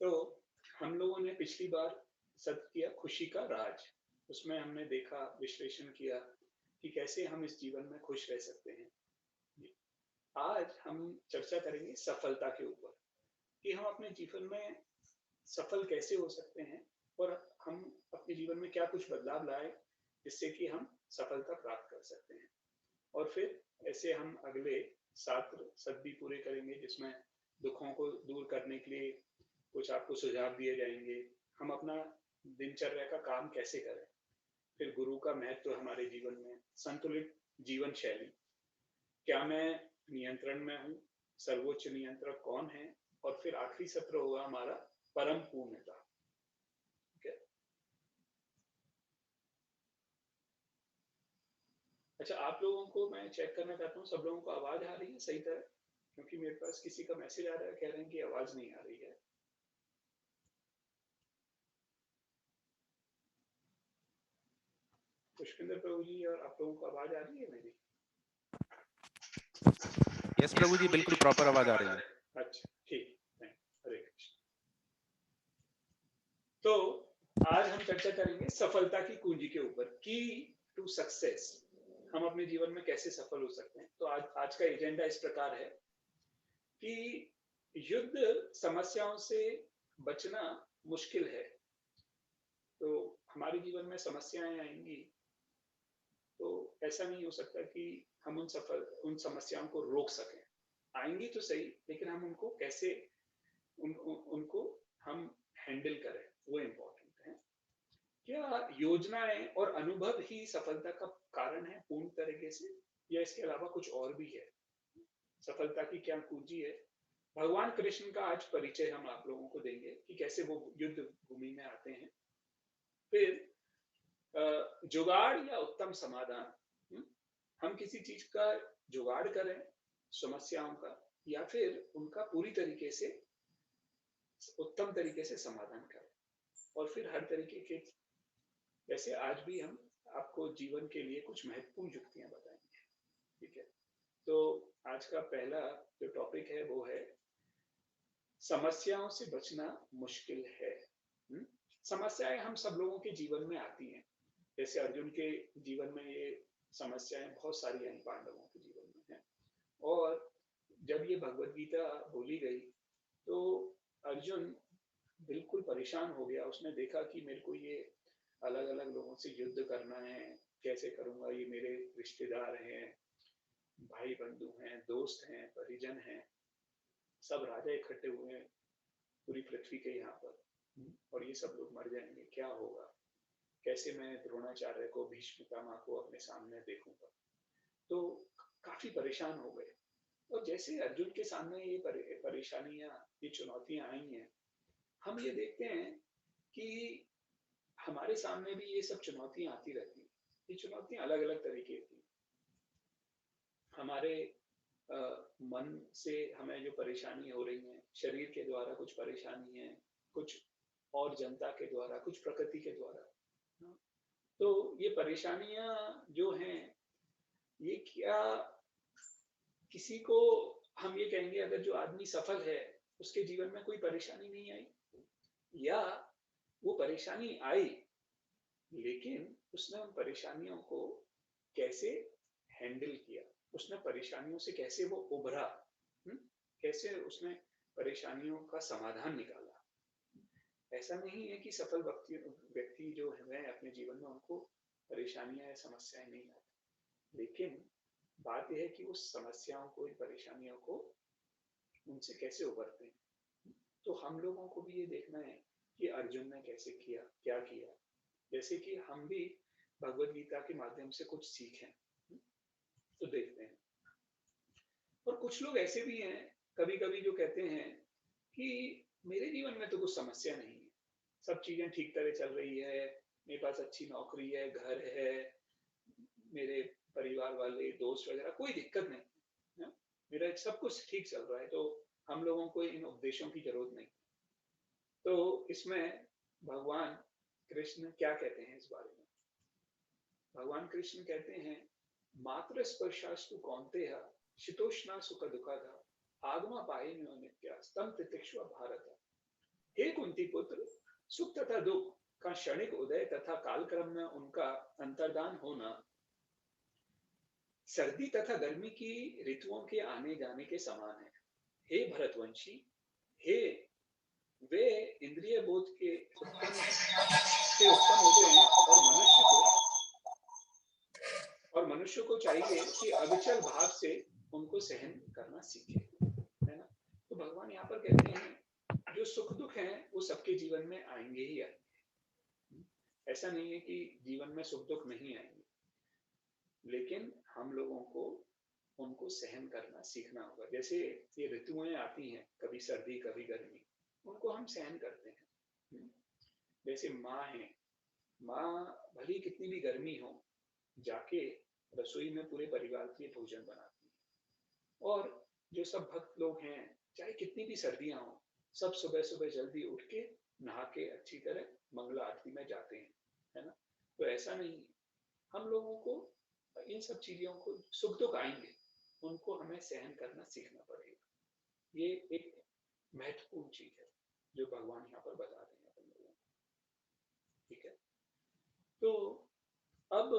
तो हम लोगों ने पिछली बार सत्र किया खुशी का राज। उसमें हमने देखा, विश्लेषण किया कि कैसे हम इस जीवन में खुश रह सकते हैं। आज हम चर्चा करेंगे सफलता के ऊपर कि हम अपने जीवन में सफल कैसे हो सकते हैं और हम अपने जीवन में क्या कुछ बदलाव लाए जिससे कि हम सफलता प्राप्त कर सकते हैं। और फिर ऐसे हम अगले 7 सत्र भी पूरे करेंगे जिसमें दुखों को दूर करने के लिए कुछ आपको सुझाव दिए जाएंगे। हम अपना दिनचर्या का काम कैसे करें, फिर गुरु का महत्व हमारे जीवन में, संतुलित जीवन शैली, क्या मैं नियंत्रण में हूँ, सर्वोच्च नियंत्रक कौन है, और फिर आखिरी सत्र होगा हमारा परम पूर्णता। ठीक है। अच्छा, आप लोगों को मैं चेक करना चाहता हूँ, सब लोगों को आवाज आ रही है सही तरह? क्योंकि मेरे पास किसी का मैसेज आ रहा है, कह रहे हैं कि आवाज नहीं आ रही है। पुष्पिंदर प्रभु जी, और आप लोगों को आवाज आ रही है मेरी? यस प्रभु जी, बिल्कुल प्रॉपर आवाज आ रही है। अच्छा, ठीक, हरे कृष्ण। तो आज हम चर्चा करेंगे सफलता की कुंजी के ऊपर, की टू सक्सेस। हम अपने जीवन में कैसे सफल हो सकते हैं। तो आज का एजेंडा इस प्रकार है कि युद्ध समस्याओं से बचना मुश्किल है। तो हमारे जीवन में समस्याएं आएंगी, तो ऐसा नहीं हो सकता कि हम उन समस्याओं को रोक सकें। आएंगी तो सही, लेकिन हम उनको कैसे उनको हम हैंडल करें, वो इम्पोर्टेंट है। क्या योजनाएं और अनुभव ही सफलता का कारण है पूर्ण तरीके से, या इसके अलावा कुछ और भी है? सफलता की क्या कुंजी है? भगवान कृष्ण का आज परिचय हम आप लोगों को देंगे कि कैसे वो युद्ध भूमि में आते हैं। फिर जुगाड़ या उत्तम समाधान, हम किसी चीज का जुगाड़ करें समस्याओं का, या फिर उनका पूरी तरीके से उत्तम तरीके से समाधान करें। और फिर हर तरीके के, जैसे आज भी हम आपको जीवन के लिए कुछ महत्वपूर्ण युक्तियां बताएंगे। ठीक है। तो आज का पहला जो टॉपिक है वो है समस्याओं से बचना मुश्किल है। समस्याएं हम सब लोगों के जीवन में आती हैं। जैसे अर्जुन के जीवन में ये समस्याएं बहुत सारी आई, पांडवों के जीवन में है। और जब ये भगवत गीता बोली गई तो अर्जुन बिल्कुल परेशान हो गया। उसने देखा कि मेरे को ये अलग अलग लोगों से युद्ध करना है, कैसे करूंगा, ये मेरे रिश्तेदार हैं, भाई बंधु हैं, दोस्त हैं, परिजन हैं, सब राजा इकट्ठे हुए हैं पूरी पृथ्वी के यहाँ पर, और ये सब लोग मर जाएंगे, क्या होगा, कैसे मैं द्रोणाचार्य को, भीष्म पितामह को अपने सामने देखूंगा। तो काफी परेशान हो गए। और जैसे अर्जुन के सामने ये परेशानियां, ये चुनौतियां आई हैं, हम ये देखते हैं कि हमारे सामने भी ये सब चुनौतियां आती रहती हैं। ये चुनौतियां अलग अलग तरीके की। हमारे मन से हमें जो परेशानी हो रही है, शरीर के द्वारा कुछ परेशानी है, कुछ और जनता के द्वारा, कुछ प्रकृति के द्वारा। तो ये परेशानियां जो हैं, ये क्या किसी को हम ये कहेंगे, अगर जो आदमी सफल है उसके जीवन में कोई परेशानी नहीं आई, या वो परेशानी आई लेकिन उसने उन परेशानियों को कैसे हैंडल किया, उसने परेशानियों से कैसे वो उभरा, कैसे उसने परेशानियों का समाधान निकाला। ऐसा नहीं है कि सफल व्यक्ति जो है अपने जीवन में उनको परेशानियां या समस्याएं नहीं आती, लेकिन बात यह है कि उस समस्याओं को, परेशानियों को, उनसे कैसे उभरते हैं। तो हम लोगों को भी ये देखना है कि अर्जुन ने कैसे किया, क्या किया, जैसे कि हम भी भगवत गीता के माध्यम से कुछ सीखें। तो देखते हैं। और कुछ लोग ऐसे भी हैं कभी कभी जो कहते हैं कि मेरे जीवन में तो कुछ समस्या नहीं है, सब चीजें ठीक तरह चल रही है, मेरे पास अच्छी नौकरी है, घर है, मेरे परिवार वाले, दोस्त वगैरह, कोई दिक्कत नहीं है, मेरा सब कुछ ठीक चल रहा है। तो हम लोगों को इन उपदेशों की जरूरत नहीं। तो इसमें भगवान कृष्ण क्या कहते हैं इस बारे में? भगवान कृष्ण कहते हैं, मात्र स्पर्शास्तु कौन्तेय शीतोष्णा सुख दुखद आगमा पायिनो नित्या स्तम तितिक्षु भारत। हे कुंती पुत्र, सुख तथा दुख का क्षणिक उदय तथा कालक्रम में उनका अंतर्धान होना सर्दी तथा गर्मी की ऋतुओं के आने जाने के समान है। हे भरतवंशी, हे वे इंद्रिय बोध उत्पन्न होते हैं और मनुष्य को चाहिए कि अविचल भाव से उनको सहन करना सीखे, है ना। तो भगवान यहाँ पर कहते हैं जो सुख दुख हैं वो सबके जीवन में आएंगे ही आएंगे। ऐसा नहीं है कि जीवन में सुख दुख नहीं आएंगे, लेकिन हम लोगों को उनको सहन करना सीखना होगा। जैसे ये ऋतुएं आती हैं, कभी सर्दी कभी गर्मी, उनको हम सहन करते हैं। जैसे माँ है, माँ भली कितनी भी गर्मी हो, जाके रसोई में पूरे परिवार के लिए भोजन बनाती है। और जो सब भक्त लोग हैं, चाहे कितनी भी सर्दियां हो, सब सुबह सुबह जल्दी उठ के नहा के अच्छी तरह मंगला आरती में जाते हैं, है ना। तो ऐसा नहीं, हम लोगों को इन सब चीजों को, सुख दुख आएंगे, उनको हमें सहन करना सीखना पड़ेगा। ये एक महत्वपूर्ण चीज है जो भगवान यहाँ पर बता रहे हैं अपन लोगों को, ठीक है। तो अब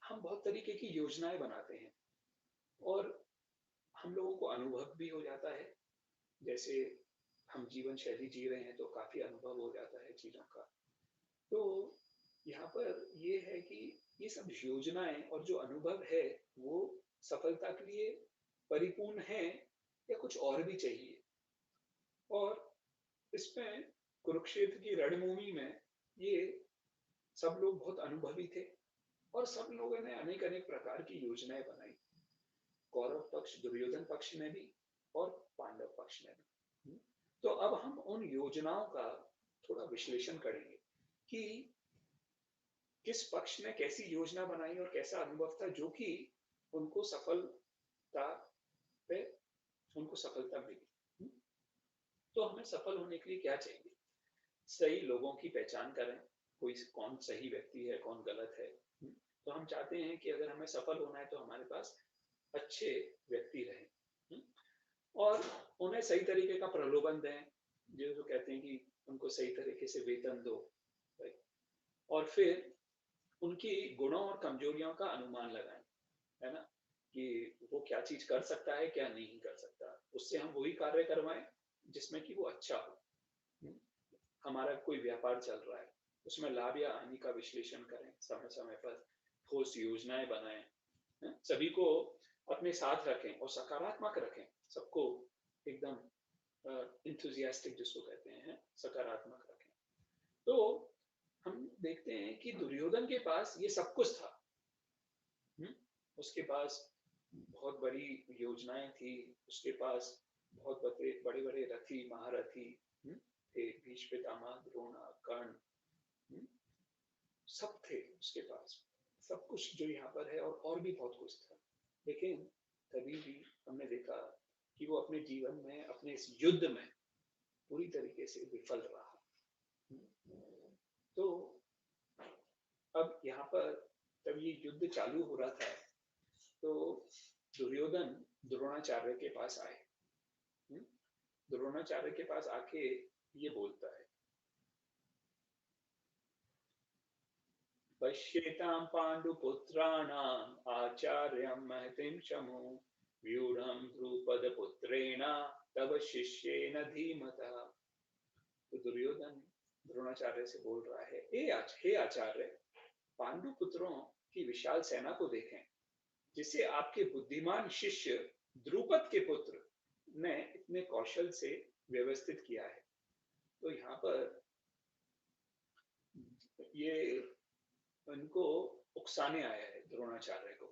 हम बहुत तरीके की योजनाएं बनाते हैं और हम लोगों को अनुभव भी हो जाता है। जैसे हम जीवन शैली जी रहे हैं तो काफी अनुभव हो जाता है चीजों का। तो यहाँ पर ये है कि ये सब योजनाएं और जो अनुभव है वो सफलता के लिए परिपूर्ण है या कुछ और भी चाहिए। और इसमें कुरुक्षेत्र की रणभूमि में ये सब लोग बहुत अनुभवी थे और सब लोगों ने अनेक अनेक प्रकार की योजनाएं बनाई, कौरव पक्ष, दुर्योधन पक्ष में भी और पांडव पक्ष में भी। तो अब हम उन योजनाओं का थोड़ा विश्लेषण करेंगे कि किस पक्ष ने कैसी योजना बनाई और कैसा अनुभव था जो कि उनको सफलता पे उनको सफलता मिली। तो हमें सफल होने के लिए क्या चाहिए? सही लोगों की पहचान करें, कोई कौन सही व्यक्ति है, कौन गलत है। तो हम चाहते हैं कि अगर हमें सफल होना है तो हमारे पास अच्छे व्यक्ति रहें और उन्हें सही तरीके का प्रलोभन दें, जो कहते हैं कि उनको सही तरीके से वेतन दो, और फिर उनकी गुणों और कमजोरियों का अनुमान लगाएं, है ना, कि वो क्या चीज कर सकता है, क्या नहीं कर सकता। उससे हम वही कार्य करवाएं जिसमें कि वो अच्छा हो। हमारा कोई व्यापार चल रहा है, उसमें लाभ या हानि का विश्लेषण करें, समय समय पर ठोस योजनाएं बनाएं, सभी को अपने साथ रखें और सकारात्मक रखें, सबको एकदम इंथुजियास्टिक जिसको कहते हैं, सकारात्मक रखें। तो हम देखते हैं कि दुर्योधन के पास ये सब कुछ था। उसके पास बहुत बड़ी योजनाएं थी, उसके पास बहुत बड़े बड़े रथी महारथी थे, भीष्म पितामह, द्रोण, कर्ण, सब थे उसके पास, सब कुछ जो यहाँ पर है और भी बहुत कुछ था। लेकिन कभी भी हमने देखा कि वो अपने जीवन में, अपने इस युद्ध में पूरी तरीके से विफल रहा। तो अब यहाँ पर जब ये युद्ध चालू हो रहा था तो दुर्योधन द्रोणाचार्य के पास आए। द्रोणाचार्य के पास आके ये बोलता है, पश्येतां पांडुपुत्राणाम आचार्यं महतिं शमु व्यूढ़ं द्रुपदपुत्रेण तव शिष्येन धीमता। तो दुर्योधन द्रोणाचार्य से बोल रहा है, हे आचार्य, पांडु पुत्रों की विशाल सेना को देखें जिसे आपके बुद्धिमान शिष्य द्रुपद के पुत्र ने इतने कौशल से व्यवस्थित किया है। तो यहाँ पर ये उनको उकसाने आया है द्रोणाचार्य को।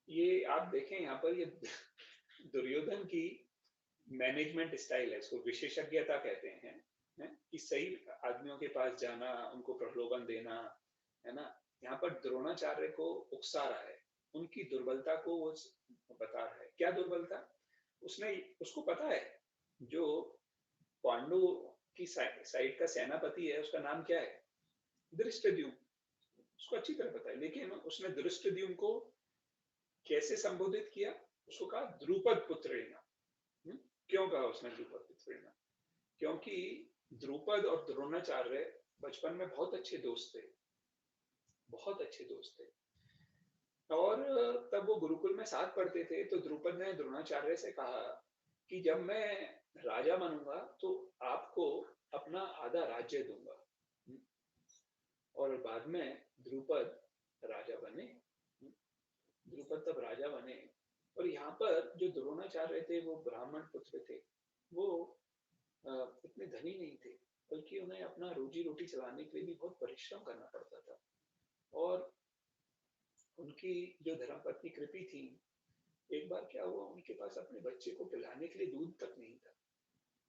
ये आप देखें यहाँ पर, ये दुर्योधन की मैनेजमेंट स्टाइल है, इसको विशेषज्ञता कहते हैं, कि सही आदमियों के पास जाना, उनको प्रलोभन देना, है ना। यहाँ पर द्रोणाचार्य को उकसा रहा है, उनकी दुर्बलता को वो बता रहा है। क्या दुर्बलता? उसको पता है जो पांडु की साइड का सेनापति है उसका नाम क्या है, धृष्टद्युम्न, उसको अच्छी तरह पता है। लेकिन उसने धृष्टद्युम्न को कैसे संबोधित किया? उसको कहा द्रुपद पुत्रेण। क्यों कहा उसने द्रुपद पुत्रेण? क्योंकि द्रुपद और द्रोणाचार्य बचपन में बहुत अच्छे दोस्त थे, बहुत अच्छे दोस्त थे। और तब वो गुरुकुल में साथ पढ़ते थे, तो द्रुपद ने द्रोणाचार्य से कहा कि जब मैं राजा बनूंगा तो आपको अपना आधा राज्य दूंगा। और बाद में द्रुपद राजा बने। द्रुपद तब राजा बने। और यहाँ पर जो द्रोणाचार्य थे वो ब्राह्मण पुत्र थे। वो इतने धनी नहीं थे, बल्कि उन्हें अपना रोजी रोटी चलाने के लिए भी बहुत परिश्रम करना पड़ता था। और उनकी जो धर्मपत्नी कृपि थी, एक बार क्या हुआ, उनके पास अपने बच्चे को पिलाने के लिए दूध तक नहीं था।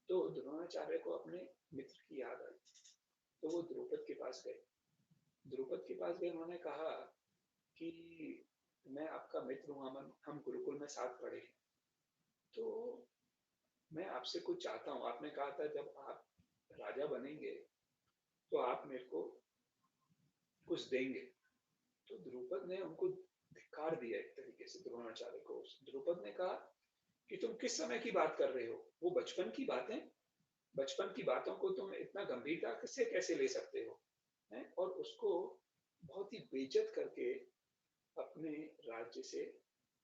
तो द्रोणाचार्य को अपने मित्र की याद आई, तो वो द्रुपद के पास गए। द्रुपद के पास गए, उन्होंने कहा कि मैं आपका मित्र हूँ, हम गुरुकुल में साथ पढ़े हैं, तो मैं आपसे कुछ चाहता हूँ। आपने कहा था जब आप राजा बनेंगे तो आप मेरे को कुछ देंगे। तो द्रुपद ने उनको धिक्कार दिया एक तरीके से, द्रोणाचार्य को। द्रुपद ने कहा कि तुम किस समय की बात कर रहे हो, वो बचपन की बातें, बचपन की बातों को तुम इतना गंभीरता से कैसे ले सकते हो, हैं? और उसको बहुत ही बेइज्जत करके अपने राज्य से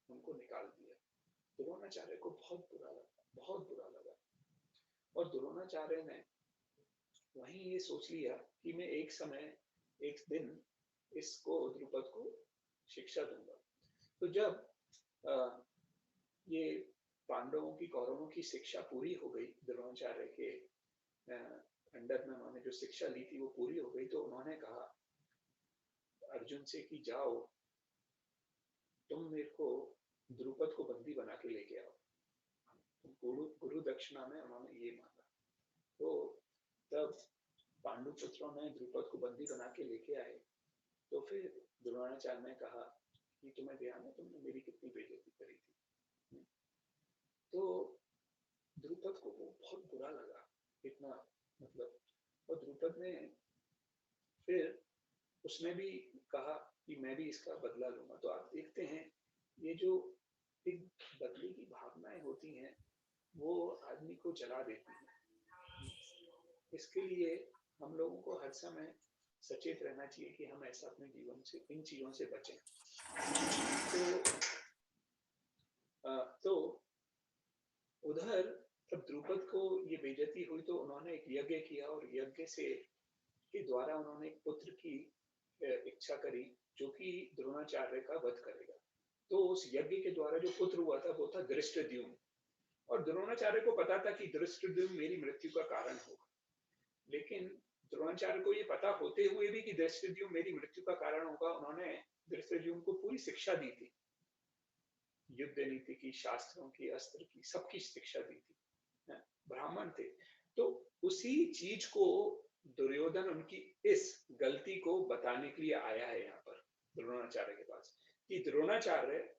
उनको निकाल दिया। द्रोणाचार्य को बहुत बुरा लगा, बहुत बुरा लगा। और द्रोणाचार्य ने वहीं ये सोच लिया कि मैं एक समय, एक दिन इसको, द्रुपद को शिक्षा दूंगा। तो जब ये पांडवों की, कौरवों की शिक्षा पूरी हो गई, द्रोणाचार्य के अंडर में उन्होंने जो शिक्षा ली थी वो पूरी हो गई, तो उन्होंने कहा अर्जुन से कि जाओ तुम मेरे को द्रुपद को बंदी बना के लेके आओ। गुरु दक्षिणा में उन्होंने ये मांगा। तो तब पांडु पुत्रों ने द्रुपद को बंदी बना के लेके आए। तो फिर द्रोणाचार्य ने कहा कि तुम्हें ध्यान है तुमने मेरी कितनी बेइज्जती करी थी। तो द्रुपद को वो बहुत बुरा लगा, इतना, मतलब। और द्रुपद ने फिर, उसने भी कहा कि मैं भी इसका बदला लूंगा। तो आप देखते हैं ये जो एक बदले की भावनाएं होती हैं वो आदमी को जला देती हैं। इसके लिए हम लोगों को हर समय सचेत रहना चाहिए कि हम ऐसा अपने जीवन से, इन चीजों से बचें। तो उधर जब द्रुपद को ये बेइज्जती हुई तो उन्होंने एक यज्ञ किया, और यज्ञ से के द्वारा उन्होंने एक पुत्र की इच्छा करी जो कि द्रोणाचार्य का वध करेगा। तो उस यज्ञ के द्वारा जो पुत्र हुआ था वो था धृष्टद्युम्न। और द्रोणाचार्य को पता था कि धृष्टद्युम्न मेरी मृत्यु का कारण होगा, लेकिन द्रोणाचार्य को ये पता होते हुए भी कि धृष्टद्युम्न मेरी मृत्यु का कारण होगा, उन्होंने धृष्टद्युम्न को पूरी शिक्षा दी थी, युद्ध नीति की, शास्त्रों की, अस्त्र की, सबकी शिक्षा दी थी। ब्राह्मण थे। तो उसी चीज को दुर्योधन उनकी इस गलती को बताने के लिए आया है यहाँ पर द्रोणाचार्य के पास, कि द्रोणाचार्य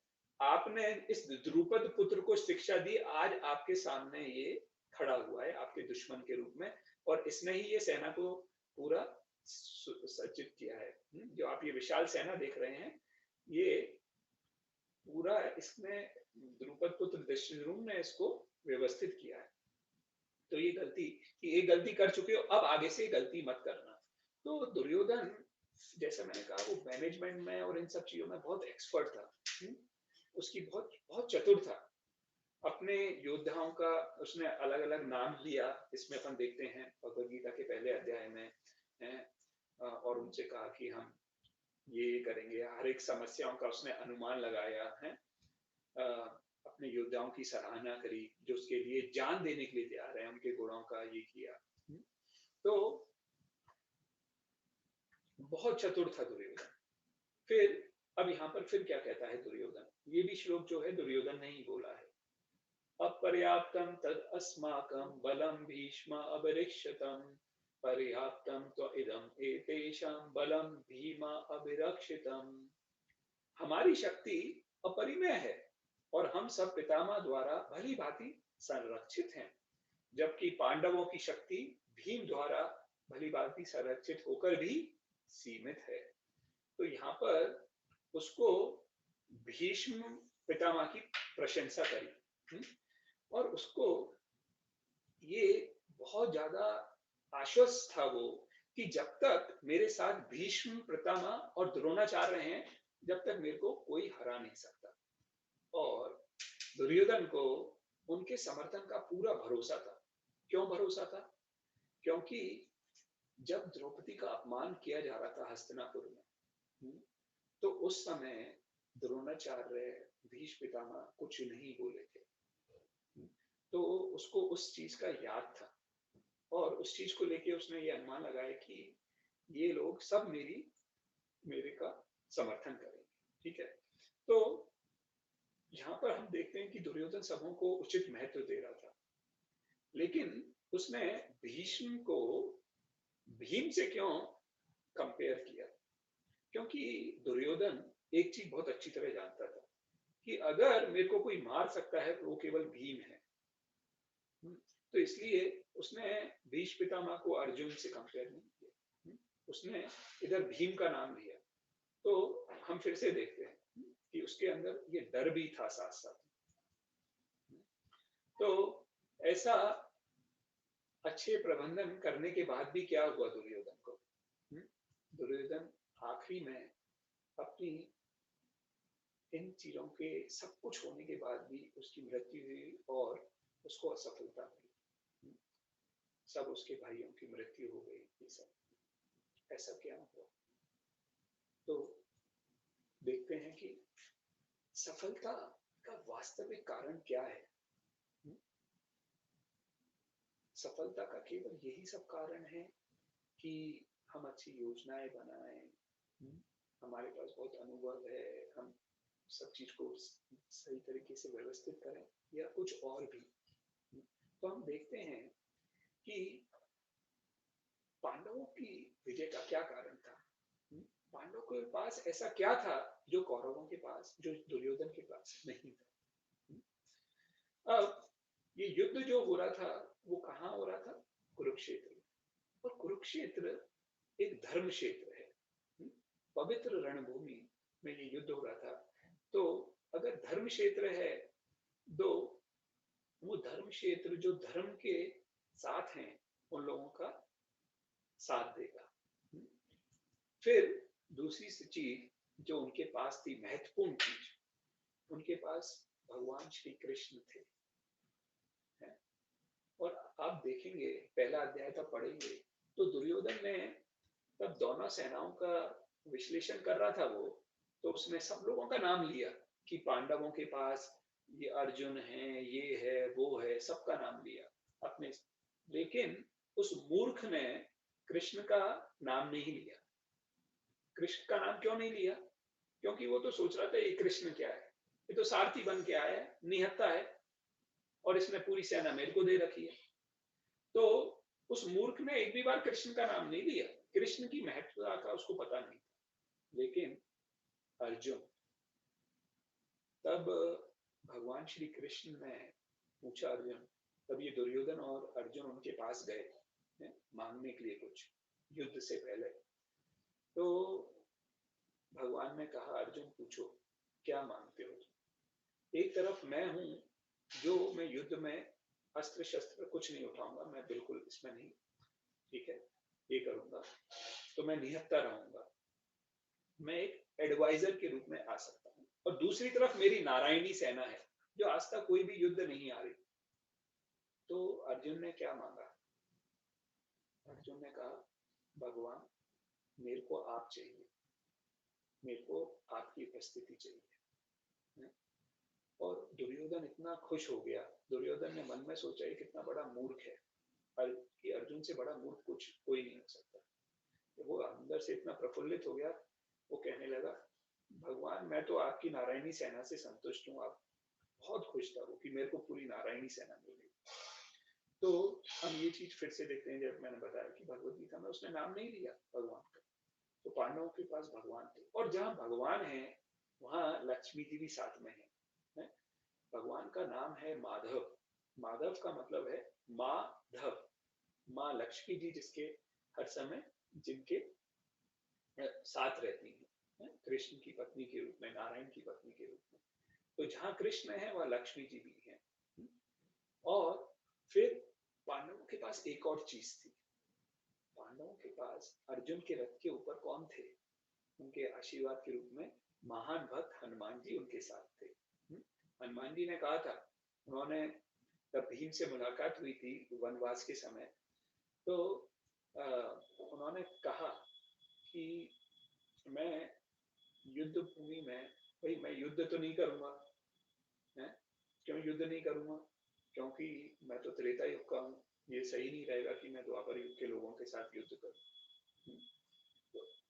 आपने इस द्रुपद पुत्र को शिक्षा दी, आज आपके सामने ये खड़ा हुआ है आपके दुश्मन के रूप में, और इसने ही ये सेना को पूरा सज्जित किया है। जो आप ये विशाल सेना देख रहे हैं, ये पूरा इसमें द्रुपद पुत्र धृष्टद्युम्न ने इसको व्यवस्थित किया है। तो ये गलती, कि एक गलती कर चुके हो, अब आगे से गलती मत करना। तो दुर्योधन, जैसा मैंने कहा, वो मैनेजमेंट में और इन सब चीजों में बहुत एक्सपर्ट था। उसकी बहुत बहुत चतुर था। अपने योद्धाओं का उसने अलग अलग नाम दिया, इसमें अपन देखते हैं भगवद गीता के पहले अध्याय में है। और उनसे कहा कि हम ये करेंगे, हर एक समस्याओं का उसने अनुमान लगाया है। अपने योद्धाओं की सराहना करी जो उसके लिए जान देने के लिए तैयार है, उनके गुणों का ये किया। तो बहुत चतुर था दुर्योधन। फिर अब यहाँ पर फिर क्या कहता है दुर्योधन, ये भी श्लोक जो है दुर्योधन ने ही बोला है। अपर्याप्तम तद अस्माकं बलम भीष्म अभिरक्षितम, पर्याप्तम तो इदम एतेषां बलम भीमा अभिरक्षितम। हमारी शक्ति अपरिमेय है और हम सब पितामह द्वारा भली भांति संरक्षित हैं, जबकि पांडवों की शक्ति भीम द्वारा भली भांति संरक्षित होकर भी सीमित है। तो यहाँ पर उसको भीष्म पितामह की प्रशंसा करी, और उसको ये बहुत ज्यादा आश्वस्त था वो कि जब तक मेरे साथ भीष्म, पितामह और द्रोणाचार्य हैं, जब तक मेरे को कोई हरा नहीं सकता। और दुर्योधन को उनके समर्थन का पूरा भरोसा था। क्यों भरोसा था? क्योंकि जब द्रौपदी का अपमान किया जा रहा था हस्तिनापुर में, हम्म, तो उस समय द्रोणाचार्य, भीष्म पितामह कुछ नहीं बोले थे। तो उसको उस चीज का याद था और उस चीज को लेके उसने ये अनुमान लगाया कि ये लोग सब मेरे का समर्थन करेंगे। ठीक है। तो यहाँ पर हम देखते हैं कि दुर्योधन सबों को उचित महत्व दे रहा था, लेकिन उसने भीष्म को भीम से क्यों कंपेयर किया? क्योंकि दुर्योधन एक चीज बहुत अच्छी तरह जानता था कि अगर मेरे को कोई मार सकता है तो वो केवल भीम है। तो इसलिए उसने भीष्म पितामह को अर्जुन से कंपेयर नहीं किया। उसने इधर भीम का नाम लिया। तो हम फिर से देखते हैं कि उसके अंदर ये डर भी था साथ साथ। तो ऐसा अच्छे प्रबंधन करने के बाद भी क्या हुआ दुर्योधन को? दुर्योधन आखिरी में अपनी इन चीजों के सब कुछ होने के बाद भी उसकी मृत्यु हुई और उसको असफलता मिली। सब उसके भाइयों की मृत्यु हो गई। ये सब ऐसा क्या हुआ? तो देखते हैं कि सफलता का वास्तविक कारण क्या है। सफलता का केवल यही सब कारण है कि हम अच्छी योजनाएं बनाएं, हमारे पास बहुत अनुभव है, हम सब चीज को सही तरीके से व्यवस्थित करें, या कुछ और भी? तो हम देखते हैं कि पांडवों की विजय का क्या कारण था। पांडवों के पास ऐसा क्या था जो कौरवों के पास, जो दुर्योधन के पास नहीं था? अब ये युद्ध जो हो रहा था वो कहाँ हो रहा था? कुरुक्षेत्र में। और कुरुक्षेत्र एक धर्म क्षेत्र है, पवित्र रणभूमि में ये युद्ध हो रहा था। तो अगर धर्म क्षेत्र है तो वो धर्म क्षेत्र जो धर्म के साथ हैं उन लोगों का साथ देगा। फिर दूसरी चीज जो उनके पास थी, महत्वपूर्ण चीज, उनके पास भगवान श्री कृष्ण थे। और आप देखेंगे, पहला अध्याय तब पढ़ेंगे तो दुर्योधन ने तब दोनों सेनाओं का विश्लेषण कर रहा था वो, तो उसने सब लोगों का नाम लिया कि पांडवों के पास ये अर्जुन है, ये है, वो है, सबका नाम लिया अपने। लेकिन उस मूर्ख ने कृष्ण का नाम नहीं लिया। कृष्ण का नाम क्यों नहीं लिया? क्योंकि वो तो सोच रहा था ये कृष्ण क्या है, ये तो सारथी बन के आया है, निहत्था है, और इसने पूरी सेना मेरे को दे रखी है। तो उस मूर्ख ने एक भी बार कृष्ण का नाम नहीं लिया। कृष्ण की महत्वता का उसको पता नहीं था। लेकिन अर्जुन, तब भगवान श्री कृष्ण ने पूछा अर्जुन, तब ये दुर्योधन और अर्जुन उनके पास गए मांगने के लिए कुछ, युद्ध से पहले। तो भगवान ने कहा, अर्जुन पूछो क्या मांगते हो तुम? एक तरफ मैं हूं जो मैं युद्ध में अस्त्र शस्त्र कुछ नहीं उठाऊंगा, मैं बिल्कुल इसमें नहीं, ठीक है, ये करूंगा तो मैं निहत्था रहूंगा, मैं एक एडवाइजर के रूप में आ सकता हूँ। और दूसरी तरफ मेरी नारायणी सेना है जो आज तक कोई भी युद्ध नहीं आ रही। तो अर्जुन ने क्या मांगा? अर्जुन ने कहा, भगवान मेरे को आप चाहिए, मेरे को आपकी उपस्थिति चाहिए। और दुर्योधन इतना खुश हो गया। दुर्योधन ने मन में सोचा ये कितना बड़ा मूर्ख है, कि अर्जुन से बड़ा मूर्ख कुछ कोई नहीं हो सकता। तो वो अंदर से इतना प्रफुल्लित हो गया, वो कहने लगा, भगवान मैं तो आपकी नारायणी सेना से संतुष्ट हूँ। आप बहुत खुश था वो कि मेरे को पूरी नारायणी सेना मिल गई। तो हम ये चीज फिर से देखते हैं, जब मैंने बताया कि भगवत गीता में उसने नाम नहीं लिया भगवान का। तो पांडवों के पास भगवान थे, और जहाँ भगवान है वहां लक्ष्मी जी भी साथ में है। भगवान का नाम है माधव। माधव का मतलब है माधव, माँ लक्ष्मी जी जिसके हर समय जिनके साथ रहती हैं, कृष्ण की पत्नी के रूप में, नारायण की पत्नी के रूप में। तो जहाँ कृष्ण है वहाँ लक्ष्मी जी भी हैं। और फिर पांडवों के पास एक और चीज थी। पांडवों के पास अर्जुन के रथ के ऊपर कौन थे? उनके आशीर्वाद के रूप में महान भक्त हनुमान जी उनके साथ थे। हनुमान जी ने कहा था, उन्होंने जब भीम से मुलाकात हुई थी वनवास के समय, तो उन्होंने कहा कि मैं युद्ध भूमि में, भाई मैं युद्ध तो नहीं करूंगा, है? क्यों युद्ध नहीं करूंगा? क्योंकि मैं तो त्रेता युग का हूँ, ये सही नहीं रहेगा कि मैं द्वापर युग के लोगों के साथ युद्ध करूं।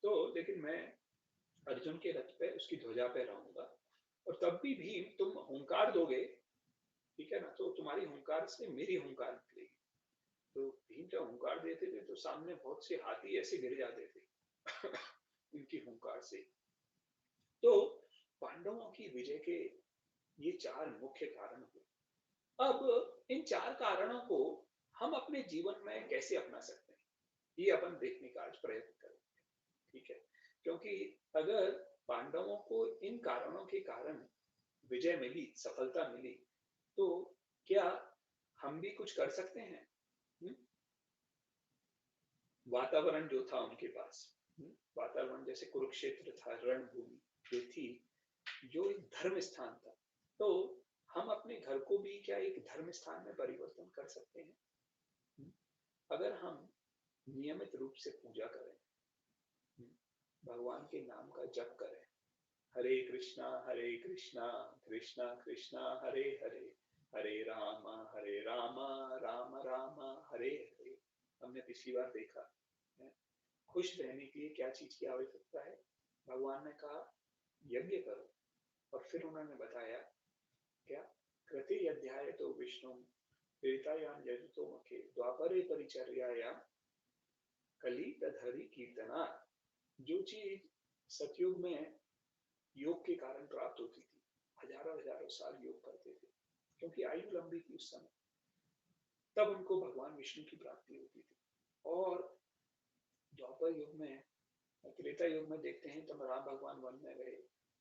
तो लेकिन मैं अर्जुन के रथ पे उसकी ध्वजा पे रहूंगा, और तब भी भीम तुम हुंकार दोगे, ठीक है ना, तो तुम्हारी हुंकार से मेरी हुंकार निकलेगी। तो भीम जब हुंकार देते थे तो सामने बहुत से हाथी ऐसे गिर जाते थे उनकी हुंकार से। तो पांडवों की विजय के ये चार मुख्य कारण हुए। अब इन चार कारणों को हम अपने जीवन में कैसे अपना सकते हैं, ये अपन देखने का आज प्रयत्न करेंगे, ठीक है? क्योंकि अगर पांडवों को इन कारणों के कारण विजय मिली, सफलता मिली, तो क्या हम भी कुछ कर सकते हैं? हुँ? वातावरण जो था उनके पास, वातावरण जैसे कुरुक्षेत्र था, रणभूमि जो थी, जो एक धर्म स्थान था, तो हम अपने घर को भी क्या एक धर्म स्थान में परिवर्तन कर सकते हैं? हुँ? अगर हम नियमित रूप से पूजा करें, हुँ? भगवान के नाम का जप करें, हरे कृष्णा कृष्णा कृष्णा हरे हरे, हरे राम राम राम हरे हरे। हमने पिछली बार देखा है, खुश रहने के लिए क्या चीज की आवश्यकता है? भगवान ने कहा यज्ञ करो, और फिर उन्होंने बताया क्या? कृति अध्याय तो विष्णु त्रेतायाम यजुतो मुखे द्वापरे परिचर्यायां कली तदहरि कीर्तना। जो चीज सतयुग में योग के कारण प्राप्त होती थी, हजारों हजारों साल योग करते थे, क्योंकि आयु लंबी थी उस समय, तब उनको भगवान विष्णु की प्राप्ति होती थी। और द्वापर युग में, त्रेता युग में देखते हैं तब राम भगवान वन में गए,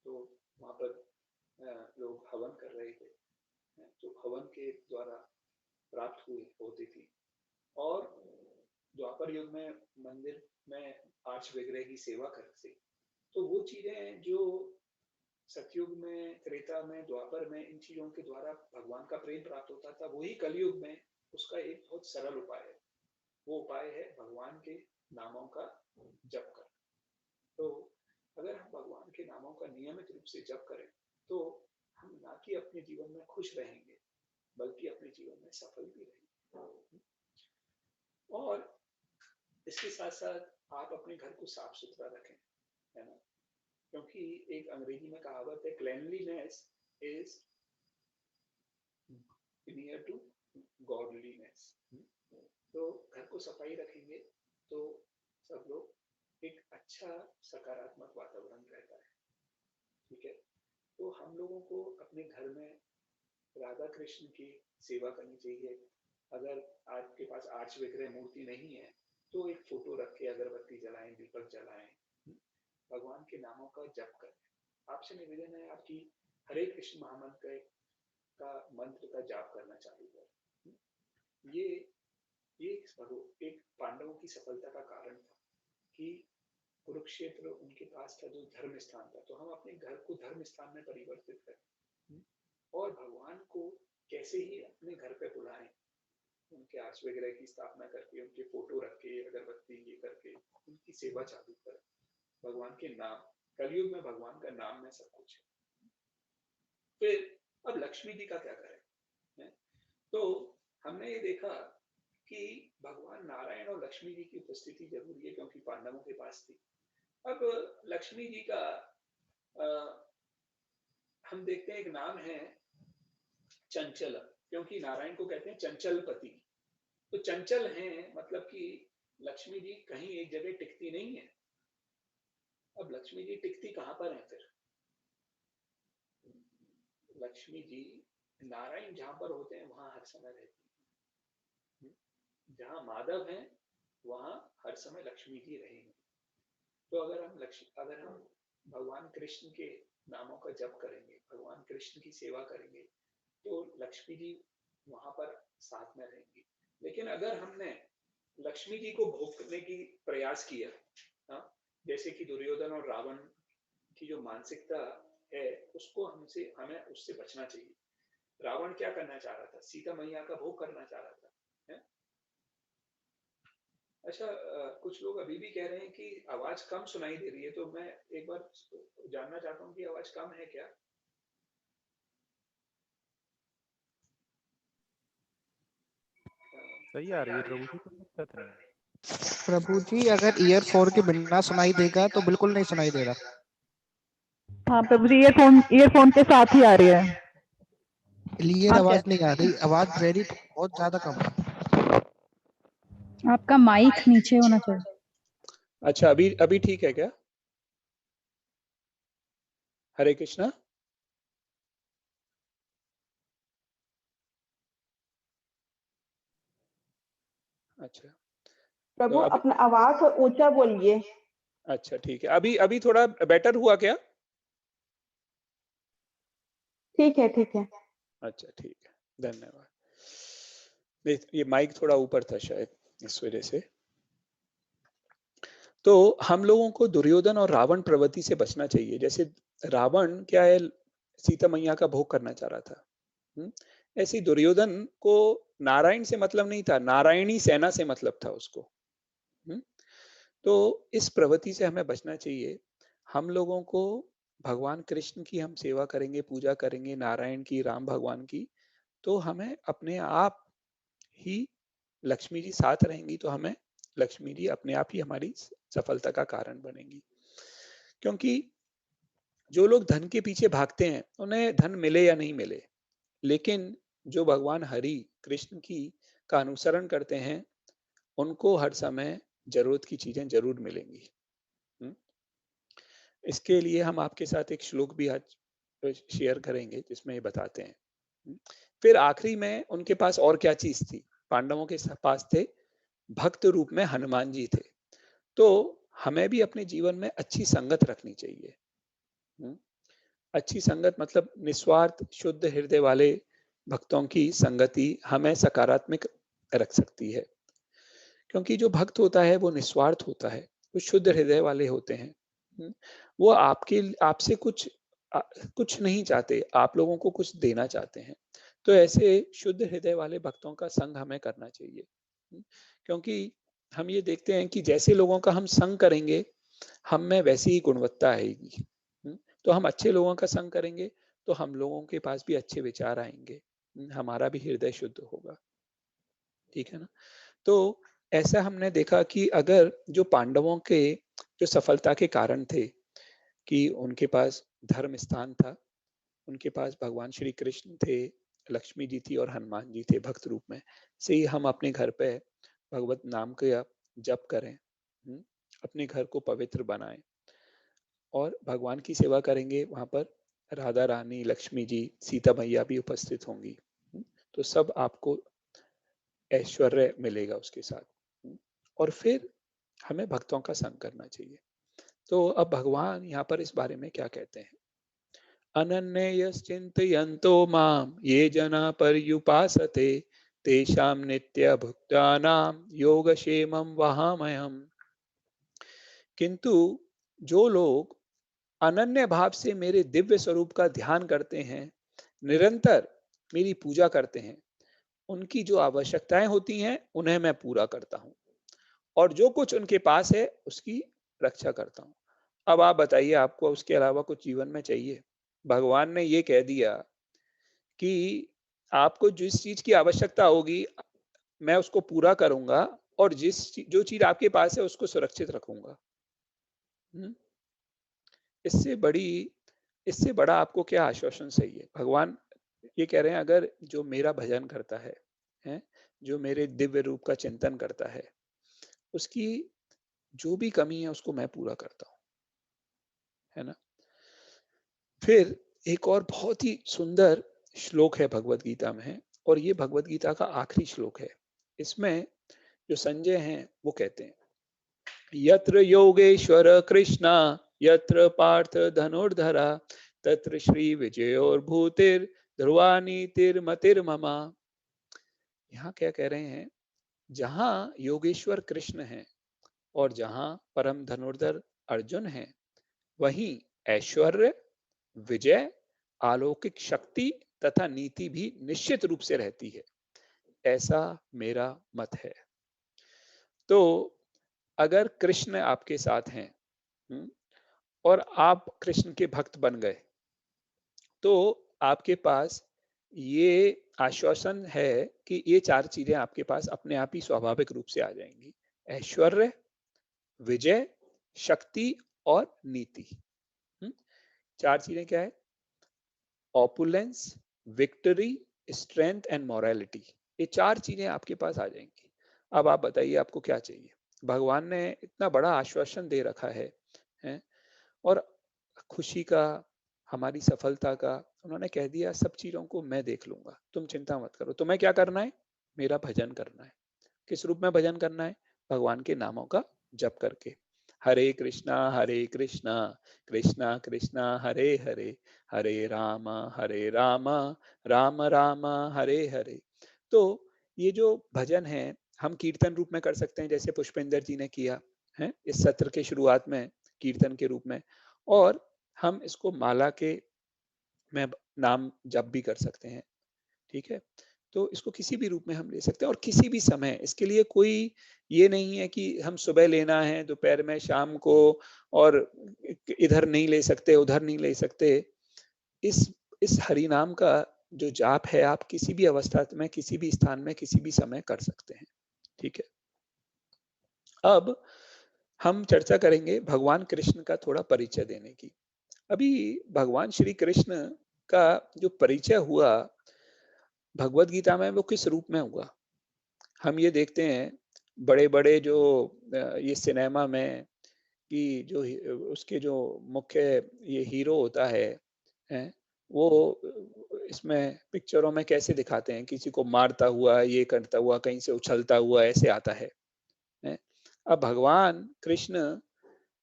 तो वहां पर लोग हवन कर रहे थे, तो हवन के द्वारा प्राप्त हुई होती थी। और द्वापर युग में मंदिर में आर्च विग्रह की सेवा करते, तो वो चीजें जो सतयुग में, त्रेता में, द्वापर में इन चीजों के द्वारा भगवान का प्रेम प्राप्त होता था, वही कलयुग में उसका एक बहुत सरल उपाय है। वो उपाय है भगवान के नामों का जप करना। तो अगर हम भगवान के नामों का नियमित रूप से जप करें, तो हम ना कि अपने जीवन में खुश रहेंगे, बल्कि अपने जीवन में सफल भी रहेंगे। और इसके साथ साथ आप अपने घर को साफ सुथरा रखें, है ना? क्योंकि एक अंग्रेजी में कहावत है, cleanliness is near to godliness. तो घर को सफाई रखेंगे तो सब लोग एक अच्छा सकारात्मक वातावरण रहता है, ठीक है? तो हम लोगों को अपने घर में राधा कृष्ण की सेवा करनी चाहिए। अगर आपके पास आर्च विग्रह मूर्ति नहीं है, तो एक फोटो रख के अगरबत्ती जलाएं, दीपक जलाएं, भगवान के नामों का जप करें। आपसे निवेदन है आपकी हरे कृष्ण महामंत्र का मंत्र का जाप करना चालू करें। ये एक पांडवों की सफलता का कारण था कि कुरुक्षेत्र उनके पास था जो धर्म स्थान था, तो हम अपने घर को धर्म स्थान में परिवर्तित करें, और भगवान को कैसे ही अपने घर पे बुलाएं, उनके आर्च विग्रह की स्थापना करके, उनके फोटो रख के, अगरबत्ती ये करके उनकी सेवा चालू करें। भगवान के नाम, कलयुग में भगवान का नाम में सब कुछ है। फिर अब लक्ष्मी जी का क्या करें, है? तो हमने ये देखा कि भगवान नारायण और लक्ष्मी जी की उपस्थिति जरूरी है, क्योंकि पांडवों के पास थी। अब लक्ष्मी जी का आ, हम देखते हैं एक नाम है चंचल, क्योंकि नारायण को कहते हैं चंचल पति। तो चंचल हैं, मतलब कि लक्ष्मी जी कहीं एक जगह टिकती नहीं है। अब लक्ष्मी जी टिकती कहां पर है फिर? लक्ष्मी जी नारायण जहां पर होते हैं वहां हर समय रहती है। जहां माधव हैं वहां हर समय लक्ष्मी जी रहेंगी। तो अगर हम भगवान कृष्ण के नामों का जप करेंगे, भगवान कृष्ण की सेवा करेंगे, तो लक्ष्मी जी वहां पर साथ में रहेंगी। लेकिन अगर हमने लक्ष्मी जी को भोगने की प्रयास किया, हाँ, जैसे कि दुर्योधन और रावण की जो मानसिकता है, उसको हमें उससे बचना चाहिए। रावण क्या करना चाह रहा था? सीता मैया का भोग करना चाह रहा था, है? अच्छा, कुछ लोग अभी भी कह रहे हैं कि आवाज कम सुनाई दे रही है, तो मैं एक बार जानना चाहता हूँ कि आवाज कम है क्या? सही आ रही है प्रभु जी, कोई दिक्कत नहीं है। प्रभु जी अगर ईयरफोन के बिना सुनाई देगा तो बिल्कुल नहीं सुनाई दे रहा। हाँ प्रभु जी, ईयरफोन के साथ ही आ रही है। क्लियर आप आवाज कैसे? नहीं आ रही, आवाज वेरी बहुत ज्यादा कम है। आपका माइक नीचे होना चाहिए। अच्छा, अभी अभी ठीक है क्या? हरे कृष्णा। अच्छा, तो प्रभु अभी, अपना आवाज ऊंचा बोलिए। अच्छा ठीक है, अभी अभी थोड़ा बेटर हुआ क्या? ठीक है, ठीक है। अच्छा ठीक है, धन्यवाद। नहीं, ये माइक थोड़ा ऊपर था शायद, इस वजह से। तो हम लोगों को दुर्योधन और रावण प्रवृत्ति से बचना चाहिए। जैसे रावण क्या है, सीता मैया का भोग करना चाह रहा था। ऐसे ही दुर्योधन को नारायण से मतलब नहीं था, नारायणी सेना से मतलब था उसको। हम्म? तो इस प्रवृत्ति से हमें बचना चाहिए। हम लोगों को भगवान कृष्ण की हम सेवा करेंगे, पूजा करेंगे, नारायण की, राम भगवान की, तो हमें अपने आप ही लक्ष्मी जी साथ रहेंगी, तो हमें लक्ष्मी जी अपने आप ही हमारी सफलता का कारण बनेंगी। क्योंकि जो लोग धन के पीछे भागते हैं, उन्हें धन मिले या नहीं मिले, लेकिन जो भगवान हरि कृष्ण की का अनुसरण करते हैं, उनको हर समय जरूरत की चीजें जरूर मिलेंगी। इसके लिए हम आपके साथ एक श्लोक भी आज शेयर करेंगे, जिसमें ये बताते हैं। फिर आखिरी में उनके पास और क्या चीज थी? पांडवों के पास थे भक्त रूप में हनुमान जी थे। तो हमें भी अपने जीवन में अच्छी संगत रखनी चाहिए। अच्छी संगत मतलब निस्वार्थ शुद्ध हृदय वाले भक्तों की संगति हमें सकारात्मक रख सकती है। क्योंकि जो भक्त होता है वो निस्वार्थ होता है, वो शुद्ध हृदय वाले होते हैं। वो आपसे कुछ नहीं चाहते, आप लोगों को कुछ देना चाहते हैं। तो ऐसे शुद्ध हृदय वाले भक्तों का संग हमें करना चाहिए। क्योंकि हम ये देखते हैं कि जैसे लोगों का हम संग करेंगे, हम में वैसी ही गुणवत्ता आएगी। तो हम अच्छे लोगों का संग करेंगे, तो हम लोगों के पास भी अच्छे विचार आएंगे, हमारा भी हृदय शुद्ध होगा। ठीक है ना? तो ऐसा हमने देखा कि अगर जो पांडवों के जो सफलता के कारण थे, कि उनके पास धर्म स्थान था, उनके पास भगवान श्री कृष्ण थे, लक्ष्मी जी थी और हनुमान जी थे भक्त रूप में, से ही हम अपने घर पे भगवत नाम का जप करें, अपने घर को पवित्र बनाएं और भगवान की सेवा करेंगे। वहां पर राधा रानी, लक्ष्मी जी, सीता मैया भी उपस्थित होंगी। तो सब आपको ऐश्वर्य मिलेगा उसके साथ। और फिर हमें भक्तों का संग करना चाहिए। तो अब भगवान यहाँ पर इस बारे में क्या कहते हैं? अनन्यश्चिन्तयन्तो मां ये जना पर्युपासते तेषां नित्यभुक्तानां योगक्षेमं वहाम्यहम्। किंतु जो लोग अनन्य भाव से मेरे दिव्य स्वरूप का ध्यान करते हैं, निरंतर मेरी पूजा करते हैं, उनकी जो आवश्यकताएं होती हैं उन्हें मैं पूरा करता हूं, और जो कुछ उनके पास है उसकी रक्षा करता हूं। अब आप बताइए, आपको उसके अलावा कुछ जीवन में चाहिए? भगवान ने ये कह दिया कि आपको जिस चीज की आवश्यकता होगी मैं उसको पूरा करूंगा, और जो चीज आपके पास है उसको सुरक्षित रखूंगा। इससे बड़ी इससे बड़ा आपको क्या आश्वासन चाहिए? भगवान ये कह रहे हैं, अगर जो मेरा भजन करता है, जो मेरे दिव्य रूप का चिंतन करता है, उसकी जो भी कमी है उसको मैं पूरा करता हूं, है ना? फिर एक और बहुत ही सुंदर श्लोक है भगवत गीता में, और ये भगवत गीता का आखिरी श्लोक है। इसमें जो संजय हैं वो कहते हैं, यत्र योगेश्वर कृष्णा यत्र पार्थ धनुर्धरा तत्र श्री विजयोर्भूतिर ध्रुवा नीतिर्मतिर्ममा। यहाँ क्या कह रहे हैं जहां योगेश्वर कृष्ण हैं और जहां परम धनुर्धर अर्जुन हैं, वहीं ऐश्वर्य, विजय, अलौकिक शक्ति तथा नीति भी निश्चित रूप से रहती है, ऐसा मेरा मत है। तो अगर कृष्ण आपके साथ हैं, हम्म, और आप कृष्ण के भक्त बन गए, तो आपके पास ये आश्वासन है कि ये चार चीजें आपके पास अपने आप ही स्वाभाविक रूप से आ जाएंगी: ऐश्वर्य, विजय, शक्ति और नीति। चार चीजें क्या है? Opulence, victory, strength and morality. ये चार चीजें आपके पास आ जाएंगी। अब आप बताइए आपको क्या चाहिए? भगवान ने इतना बड़ा आश्वासन दे रखा है? और खुशी का, हमारी सफलता का उन्होंने कह दिया, सब चीजों को मैं देख लूंगा, तुम चिंता मत करो। तुम्हें क्या करना है? मेरा भजन करना है। किस रूप में भजन करना है? भगवान के नामों का जप करके। हरे कृष्णा कृष्णा कृष्णा हरे हरे, हरे राम राम राम हरे हरे। तो ये जो भजन है हम कीर्तन रूप में कर सकते हैं, जैसे पुष्पेंद्र जी ने किया है इस सत्र के शुरुआत में कीर्तन के रूप में, और हम इसको माला के में नाम जप भी कर सकते हैं। ठीक है, तो इसको किसी भी रूप में हम ले सकते हैं और किसी भी समय। इसके लिए कोई ये नहीं है कि हम सुबह लेना है, दोपहर में, शाम को, और इधर नहीं ले सकते उधर नहीं ले सकते। इस हरि नाम का जो जाप है आप किसी भी अवस्था में, किसी भी स्थान में, किसी भी समय कर सकते हैं। ठीक है, अब हम चर्चा करेंगे भगवान कृष्ण का थोड़ा परिचय देने की। अभी भगवान श्री कृष्ण का जो परिचय हुआ भगवत गीता में, वो किस रूप में हुआ? हम ये देखते हैं बड़े बड़े जो ये सिनेमा में कि जो उसके जो मुख्य ये हीरो होता है, वो इसमें पिक्चरों में कैसे दिखाते हैं, किसी को मारता हुआ, ये करता हुआ, कहीं से उछलता हुआ ऐसे आता है? अब भगवान कृष्ण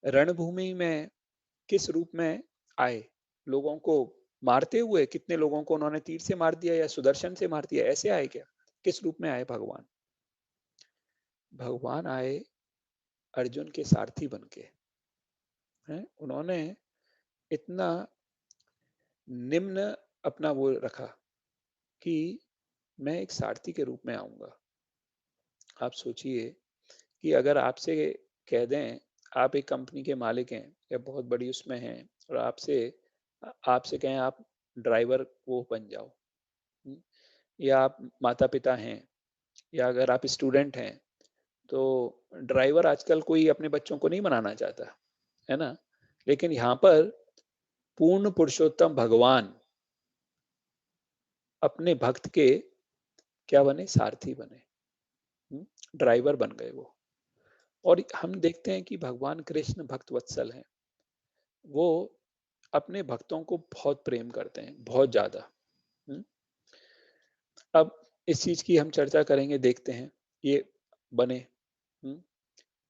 रणभूमि में किस रूप में आए? लोगों को मारते हुए? कितने लोगों को उन्होंने तीर से मार दिया या सुदर्शन से मार दिया, ऐसे आए क्या? किस रूप में आए भगवान? भगवान आए अर्जुन के सारथी बन के। उन्होंने इतना निम्न अपना वो रखा कि मैं एक सारथी के रूप में आऊंगा। आप सोचिए कि अगर आपसे कह दें, आप एक कंपनी के मालिक हैं या बहुत बड़ी उसमें हैं, और आपसे आपसे कहें आप ड्राइवर वो बन जाओ, या आप माता पिता हैं, या अगर आप स्टूडेंट हैं, तो ड्राइवर आजकल कोई अपने बच्चों को नहीं बनाना चाहता है ना। लेकिन यहाँ पर पूर्ण पुरुषोत्तम भगवान अपने भक्त के क्या बने? सारथी बने, ड्राइवर बन गए वो। और हम देखते हैं कि भगवान कृष्ण भक्त वत्सल हैं, वो अपने भक्तों को बहुत प्रेम करते हैं, बहुत ज्यादा। अब इस चीज की हम चर्चा करेंगे, देखते हैं ये बने,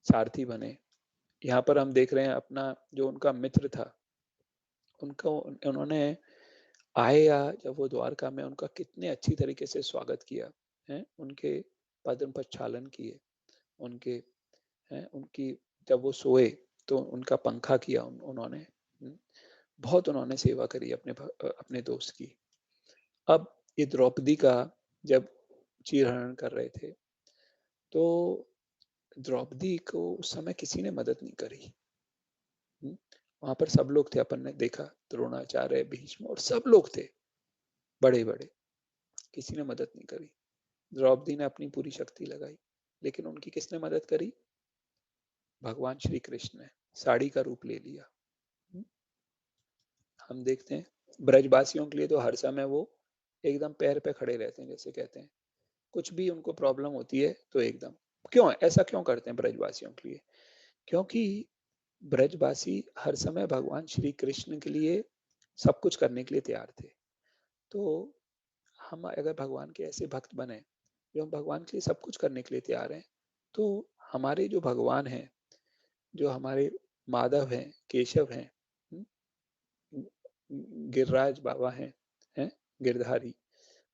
सारथी बने। यहाँ पर हम देख रहे हैं अपना जो उनका मित्र था, उनका उन्होंने आया जब वो द्वारका में, उनका कितने अच्छी तरीके से स्वागत किया है, उनके पद्म प्रक्षालन किए, उनके उनकी जब वो सोए तो उनका पंखा किया उन्होंने, बहुत उन्होंने सेवा करी अपने दोस्त की। अब ये द्रौपदी का जब चीरहरण कर रहे थे, तो द्रौपदी को उस समय किसी ने मदद नहीं करी। वहां पर सब लोग थे, अपन ने देखा, द्रोणाचार्य, भीष्म और सब लोग थे बड़े बड़े, किसी ने मदद नहीं करी। द्रौपदी ने अपनी पूरी शक्ति लगाई, लेकिन उनकी किसने मदद करी? भगवान श्री कृष्ण ने साड़ी का रूप ले लिया। हम देखते हैं ब्रजवासियों के लिए तो हर समय वो एकदम पैर पे खड़े रहते हैं, जैसे कहते हैं, कुछ भी उनको प्रॉब्लम होती है तो एकदम। क्यों ऐसा क्यों करते हैं ब्रजवासियों के लिए? क्योंकि ब्रजवासी हर समय भगवान श्री कृष्ण के लिए सब कुछ करने के लिए तैयार थे। तो हम अगर भगवान के ऐसे भक्त बने जो हम भगवान के लिए सब कुछ करने के लिए तैयार हैं, तो हमारे जो भगवान हैं, जो हमारे माधव हैं, केशव हैं, गिरिराज बाबा हैं, गिरधारी,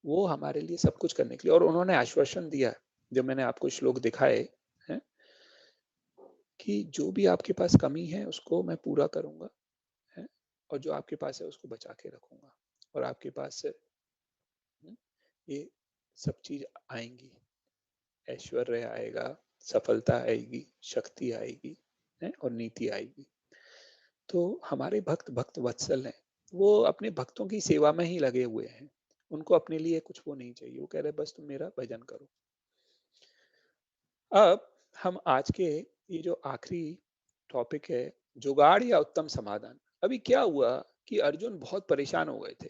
वो हमारे लिए सब कुछ करने के लिए, और उन्होंने आश्वासन दिया जो मैंने आपको श्लोक दिखाए हैं कि जो भी आपके पास कमी है उसको मैं पूरा करूंगा, है, और जो आपके पास है उसको बचा के रखूंगा, और आपके पास से ये सब चीज आएंगी, ऐश्वर्य आएगा, सफलता आएगी, शक्ति आएगी, है, और नीति आएगी। तो हमारे भक्त भक्त वत्सल हैं, वो अपने भक्तों की सेवा में ही लगे हुए हैं, उनको अपने लिए कुछ वो नहीं चाहिए, वो कह रहे बस तुम मेरा भजन करो। अब हम आज के ये जो आखिरी टॉपिक है, जुगाड़ या उत्तम समाधान। अभी क्या हुआ कि अर्जुन बहुत परेशान हो गए थे।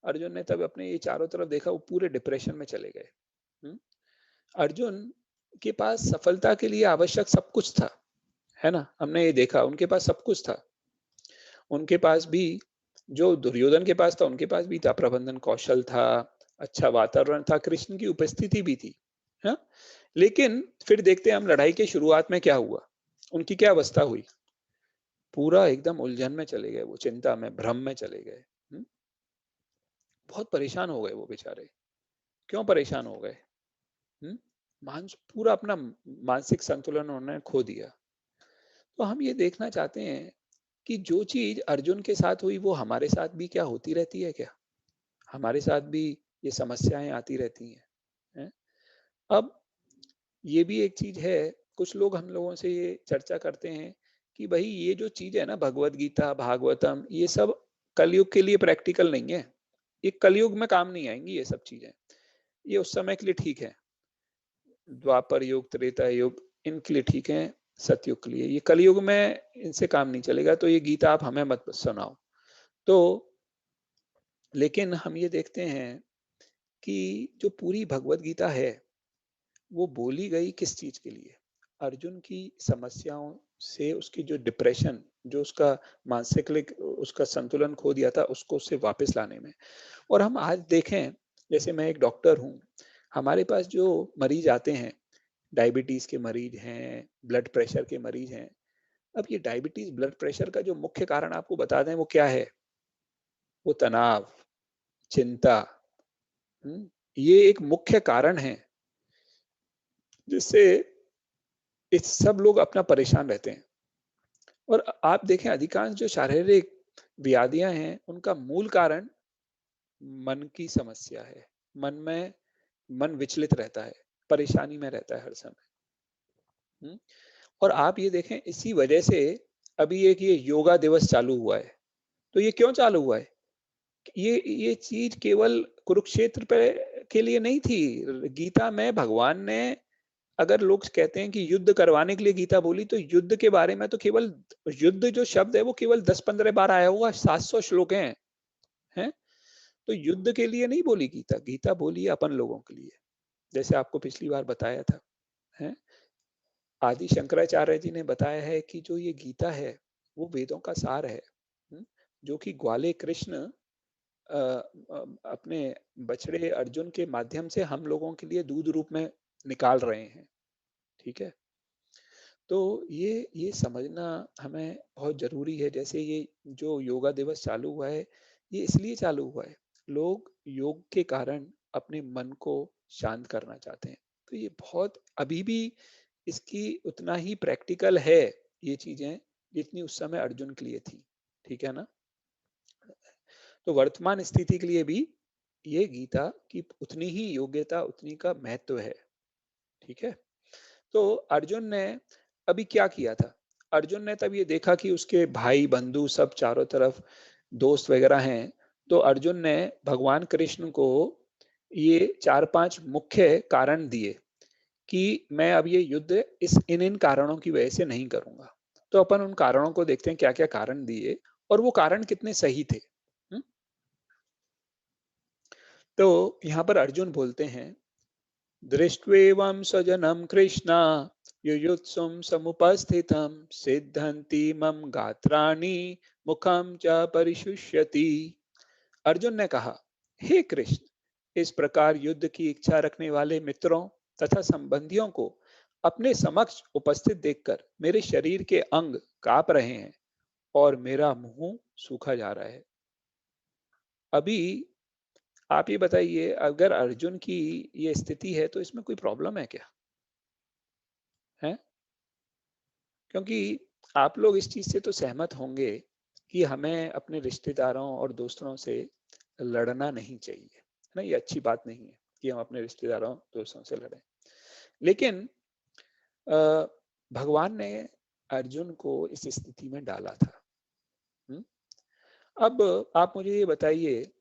अर्जुन ने तब अपने ये चारों तरफ देखा, वो पूरे डिप्रेशन में चले गए। अर्जुन के पास सफलता के लिए आवश्यक सब कुछ था, है ना, हमने ये देखा, उनके पास सब कुछ था। उनके पास भी, जो दुर्योधन के पास था उनके पास भी था, प्रबंधन कौशल था, अच्छा वातावरण था, कृष्ण की उपस्थिति भी थी, है? लेकिन फिर देखते हैं हम लड़ाई के शुरुआत में क्या हुआ, उनकी क्या अवस्था हुई, पूरा एकदम उलझन में चले गए, वो चिंता में, भ्रम में चले गए। बहुत परेशान हो गए वो बेचारे। क्यों परेशान हो गए? पूरा अपना मानसिक संतुलन उन्होंने खो दिया। तो हम ये देखना चाहते हैं कि जो चीज अर्जुन के साथ हुई वो हमारे साथ भी क्या होती रहती है क्या? हमारे साथ भी ये समस्याएं आती रहती हैं? अब ये भी एक चीज है, कुछ लोग हम लोगों से ये चर्चा करते हैं कि भाई ये जो चीज है ना, भगवत गीता, भागवतम, ये सब कलयुग के लिए प्रैक्टिकल नहीं है, ये कलयुग में काम नहीं आएंगी ये सब चीजें, ये उस समय के लिए ठीक है, द्वापर युग, त्रेता युग, इनके लिए ठीक है, सतयुग के लिए, ये कलयुग में इनसे काम नहीं चलेगा, तो ये गीता आप हमें मत सुनाओ। तो लेकिन हम ये देखते हैं कि जो पूरी भगवत गीता है वो बोली गई किस चीज के लिए? अर्जुन की समस्याओं से, उसकी जो डिप्रेशन, जो उसका मानसिक उसका संतुलन खो दिया था, उसको उससे वापस लाने में। और हम आज देखें, जैसे मैं एक डॉक्टर हूँ, हमारे पास जो मरीज आते हैं, डायबिटीज के मरीज हैं, ब्लड प्रेशर के मरीज हैं। अब ये डायबिटीज, ब्लड प्रेशर का जो मुख्य कारण आपको बता दें वो क्या है? वो तनाव, चिंता, ये एक मुख्य कारण है जिससे इस सब लोग अपना परेशान रहते हैं। और आप देखें अधिकांश जो शारीरिक व्याधियां हैं उनका मूल कारण मन की समस्या है। मन विचलित रहता है, परेशानी में रहता है हर समय। और आप ये देखें, इसी वजह से अभी एक ये योगा दिवस चालू हुआ है। तो ये क्यों चालू हुआ है? ये चीज केवल कुरुक्षेत्र पे के लिए नहीं थी। गीता में भगवान ने, अगर लोग कहते हैं कि युद्ध करवाने के लिए गीता बोली, तो युद्ध के बारे में तो केवल, युद्ध जो शब्द है वो केवल 10-15 बार आया होगा, 700 श्लोक हैं? तो युद्ध के लिए नहीं बोली गीता, गीता बोली है अपन लोगों के लिए, जैसे आपको पिछली बार बताया था, है? आदि शंकराचार्य जी ने बताया है कि जो ये गीता है वो वेदों का सार है, जो कि ग्वाले कृष्ण अपने बछड़े अर्जुन के माध्यम से हम लोगों के लिए दूध रूप में निकाल रहे हैं। ठीक है, तो ये समझना हमें बहुत जरूरी है। जैसे ये जो योगा दिवस चालू हुआ है, ये इसलिए चालू हुआ है, लोग योग के कारण अपने मन को शांत करना चाहते हैं। तो ये बहुत अभी भी इसकी उतना ही प्रैक्टिकल है ये चीजें, जितनी उस समय अर्जुन के लिए थी। ठीक है ना? तो वर्तमान स्थिति के लिए भी ये गीता की उतनी ही योग्यता, उतनी का महत्व है। ठीक है, तो अर्जुन ने अभी क्या किया था? अर्जुन ने तब ये देखा कि उसके भाई बंधु सब चारों तरफ दोस्त वगैरह हैं, तो अर्जुन ने भगवान कृष्ण को ये 4-5 मुख्य कारण दिए कि मैं अब ये युद्ध इन कारणों की वजह से नहीं करूंगा। तो अपन उन कारणों को देखते हैं, क्या क्या कारण दिए और वो कारण कितने सही थे। तो यहाँ पर अर्जुन बोलते हैं, दृष्ट्वेवं स्वजनं कृष्ण युयुत्सुं समुपस्थितं सिद्धन्ति मम गात्राणि मुखं च परिशुष्यति। अर्जुन ने कहा, हे कृष्ण, इस प्रकार युद्ध की इच्छा रखने वाले मित्रों तथा संबंधियों को अपने समक्ष उपस्थित देखकर मेरे शरीर के अंग कांप रहे हैं और मेरा मुंह सूखा जा रहा है। अभी आप ये बताइए, अगर अर्जुन की ये स्थिति है तो इसमें कोई प्रॉब्लम है क्या? है? क्योंकि आप लोग इस चीज से तो सहमत होंगे कि हमें अपने रिश्तेदारों और दोस्तों से लड़ना नहीं चाहिए, है ना? ये अच्छी बात नहीं है कि हम अपने रिश्तेदारों दोस्तों से लड़ें। लेकिन अ, भगवान ने अर्जुन को इस स्थिति में डाला था। अब आप मुझे ये बताइए